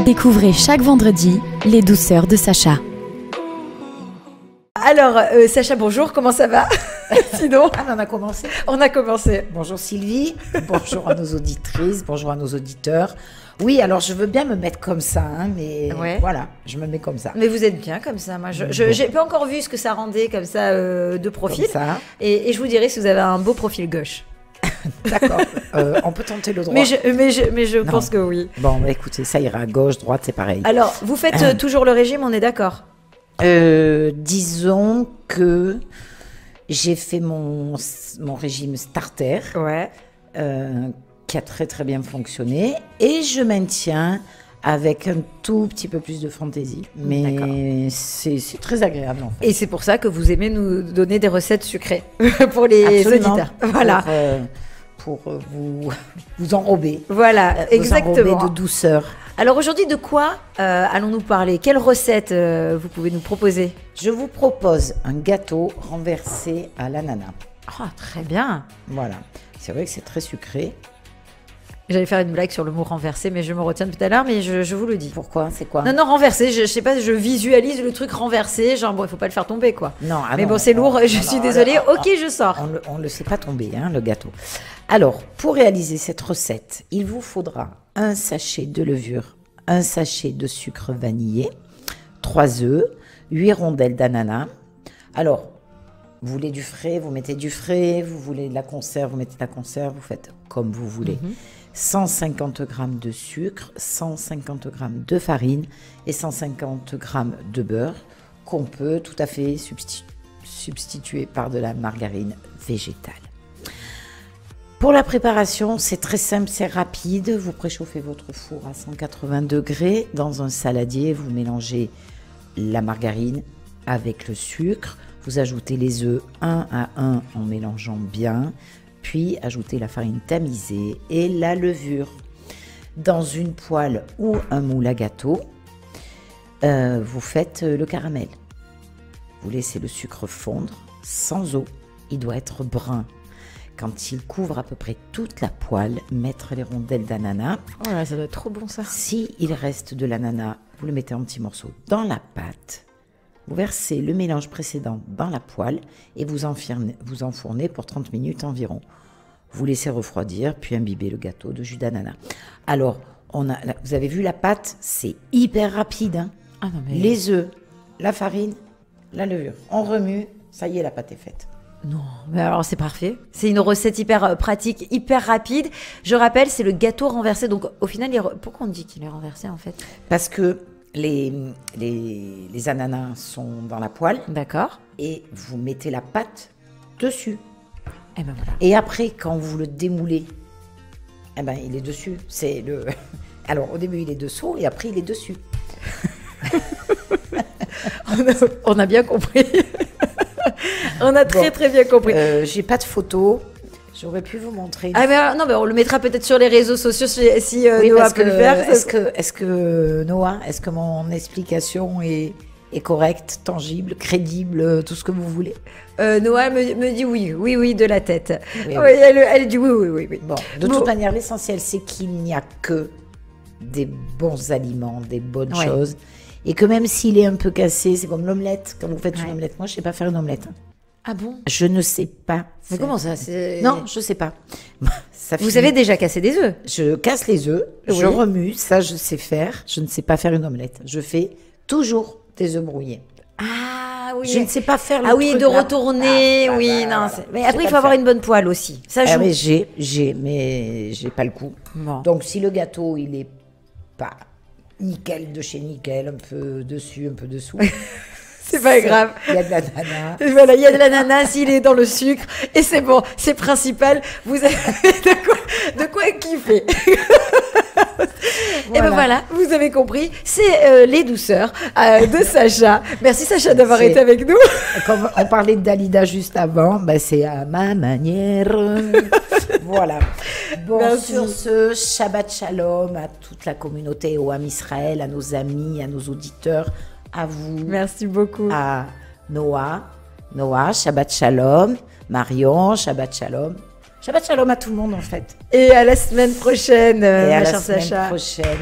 Découvrez chaque vendredi les douceurs de Sacha. Alors, Sacha, bonjour, comment ça va? Sinon, on a commencé. on a commencé. Bonjour Sylvie, bonjour à nos auditrices, bonjour à nos auditeurs. Oui, alors je veux bien me mettre comme ça, hein, mais Ouais. voilà, je me mets comme ça. Mais vous êtes bien comme ça. Moi, j'ai pas encore vu ce que ça rendait comme ça de profil. Comme ça. Et je vous dirai si vous avez un beau profil gauche. D'accord, on peut tenter le droit. Mais je Non. pense que oui. Bon, bah, écoutez, ça ira, gauche, droite, c'est pareil. Alors, vous faites toujours le régime, on est d'accord? Disons que j'ai fait mon régime starter, Ouais. qui a très très bien fonctionné, et je maintiens avec un tout petit peu plus de fantaisie. Mais c'est très agréable en fait. Et c'est pour ça que vous aimez nous donner des recettes sucrées pour les Absolument. auditeurs. Voilà. Pour vous enrober. Voilà, Vous exactement. enrober de douceur. Alors aujourd'hui, de quoi allons-nous parler? Quelle recette vous pouvez nous proposer? Je vous propose un gâteau renversé à l'ananas. Oh, très bien. Voilà. C'est vrai que c'est très sucré. J'allais faire une blague sur le mot renversé, mais je me retiens tout à l'heure, mais je vous le dis. Pourquoi? C'est quoi? Non, non, renversé, je sais pas, je visualise le truc renversé, genre bon, il faut pas le faire tomber, quoi. Non, Mais bon, c'est lourd, je suis désolée. Ok, je sors. On ne le sait pas tomber, hein, le gâteau. Alors, pour réaliser cette recette, il vous faudra un sachet de levure, un sachet de sucre vanillé, 3 œufs, 8 rondelles d'ananas. Alors, vous voulez du frais, vous mettez du frais. Vous voulez de la conserve, vous mettez de la conserve. Vous faites comme vous voulez. 150 g de sucre, 150 g de farine et 150 g de beurre qu'on peut tout à fait substituer par de la margarine végétale. Pour la préparation, c'est très simple, c'est rapide. Vous préchauffez votre four à 180 degrés. Dans un saladier, vous mélangez la margarine avec le sucre. Vous ajoutez les œufs un à un en mélangeant bien. Puis ajoutez la farine tamisée et la levure. Dans une poêle ou un moule à gâteau, vous faites le caramel. Vous laissez le sucre fondre sans eau. Il doit être brun. Quand il couvre à peu près toute la poêle, mettre les rondelles d'ananas. Oh là, ça doit être trop bon ça. Si il reste de l'ananas, vous le mettez en petits morceaux dans la pâte. Vous versez le mélange précédent dans la poêle et vous enfournez pour 30 minutes environ. Vous laissez refroidir, puis imbibez le gâteau de jus d'ananas. Alors, vous avez vu la pâte, c'est hyper rapide. Hein. Ah non, mais... Les œufs, la farine, la levure. On remue, ça y est, la pâte est faite. Non, mais alors c'est parfait. C'est une recette hyper pratique, hyper rapide. Je rappelle, c'est le gâteau renversé. Donc au final, pourquoi on dit qu'il est renversé en fait? Parce que les ananas sont dans la poêle. D'accord. Et vous mettez la pâte dessus. Et ben voilà. Et après, quand vous le démoulez, eh ben, il est dessus. Alors, au début, il est dessous et après, il est dessus. On a bien compris. On a très bien compris. J'ai pas de photo. J'aurais pu vous montrer. Ah mais non, mais on le mettra peut-être sur les réseaux sociaux si Oui, Noah peut le faire. Est-ce que Noah, est-ce que mon explication est correcte, tangible, crédible, tout ce que vous voulez? Noah me dit oui, de la tête. Oui. Elle dit oui. Bon, de toute manière, l'essentiel, c'est qu'il n'y a que des bons aliments, des bonnes choses. Et que même s'il est un peu cassé, c'est comme l'omelette. Quand vous faites une omelette, moi, je ne sais pas faire une omelette. Ah bon? Je ne sais pas. Mais comment ça? Non, je ne sais pas. Vous avez déjà cassé des œufs? Je casse les œufs, je remue, ça je sais faire. Je ne sais pas faire une omelette. Je fais toujours des œufs brouillés. Ah oui. Je ne sais pas faire le truc truc de là. retourner, oui, non. Mais après, il faut avoir une bonne poêle aussi. Ça joue. Mais j'ai pas le coup. Bon. Donc si le gâteau, il est pas nickel de chez nickel, un peu dessus, un peu dessous. C'est pas grave. Il y a de l'ananas. Voilà, il y a de l'ananas, il est dans le sucre, et c'est bon, c'est principal. Vous avez de quoi kiffer. Et ben voilà, vous avez compris, c'est les douceurs de Sacha. Merci Sacha d'avoir été avec nous. Comme on parlait de Dalida juste avant, ben c'est à ma manière. Voilà. Bon, Merci. sur ce, Shabbat Shalom à toute la communauté, au Ham Israël, à nos amis, à nos auditeurs, à vous. Merci beaucoup. À Noah, Shabbat Shalom, Marion, Shabbat Shalom. Shabbat Shalom à tout le monde en fait. Et à la semaine prochaine, ma chère Sacha. Prochaine.